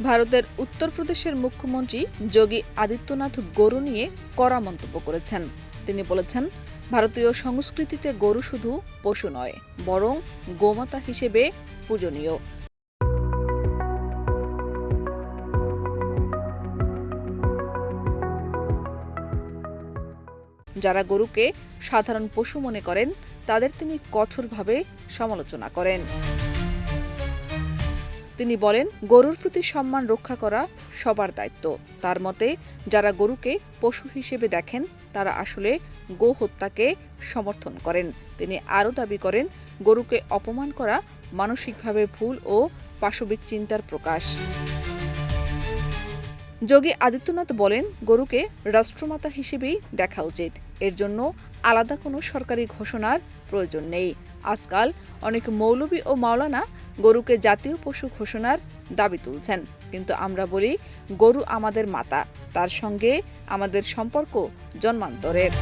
ভারতের উত্তরপ্রদেশের মুখ্যমন্ত্রী যোগী আদিত্যনাথ গরু নিয়ে কড়া মন্তব্য করেছেন। তিনি বলেছেন, ভারতীয় সংস্কৃতিতে গরু শুধু পশু নয়, বরং গোমাতা হিসেবে পূজনীয়। যারা গরুকে সাধারণ পশু মনে করেন, তাদের তিনি কঠোরভাবে সমালোচনা করেন। তিনি বলেন, গরুর প্রতি সম্মান রক্ষা করা সবার দায়িত্ব। তার মতে, যারা গরুকে পশু হিসেবে দেখেন, তারা আসলে গো হত্যাকে সমর্থন করেন। তিনি আরও দাবি করেন, গরুকে অপমান করা মানসিকভাবে ভুল ও পাশবিক চিন্তার প্রকাশ। যোগী আদিত্যনাথ বলেন, গরুকে রাষ্ট্রমাতা হিসেবেই দেখা উচিত। এর জন্য আলাদা কোনো সরকারি ঘোষণার প্রয়োজন নেই। আজকাল অনেক মৌলবি ও মাওলানা গরুকে জাতীয় পশু ঘোষণার দাবি তুলছেন, কিন্তু আমরা বলি, গরু আমাদের মাতা, তার সঙ্গে আমাদের সম্পর্ক জন্মান্তরের।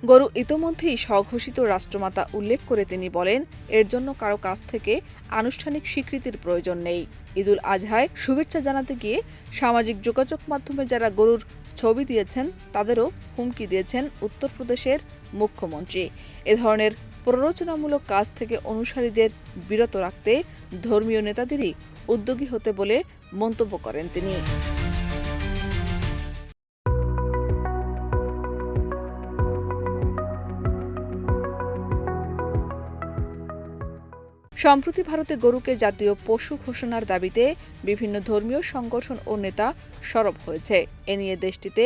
গরু ইতোমধ্যেই স্বঘোষিত রাষ্ট্রমাতা উল্লেখ করে তিনি বলেন, এর জন্য কারো কাছ থেকে আনুষ্ঠানিক স্বীকৃতির প্রয়োজন নেই। ঈদুল আজহায় শুভেচ্ছা জানাতে গিয়ে সামাজিক যোগাযোগ মাধ্যমে যারা গরুর ছবি দিয়েছেন, তাদেরও হুমকি দিয়েছেন উত্তরপ্রদেশের মুখ্যমন্ত্রী। এ ধরনের প্ররোচনামূলক কাজ থেকে অনুসারীদের বিরত রাখতে ধর্মীয় নেতাদেরই উদ্যোগী হতে বলে মন্তব্য করেন তিনি। সম্প্রতি ভারতে গরুকে জাতীয় পশু ঘোষণার দাবিতে বিভিন্ন ধর্মীয় সংগঠন ও নেতা সরব হয়েছে। এ নিয়ে দেশটিতে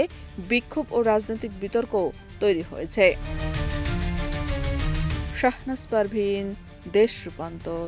বিক্ষোভ ও রাজনৈতিক বিতর্কও তৈরি হয়েছে। শাহনাজ পারভীন, দেশ রূপান্তর।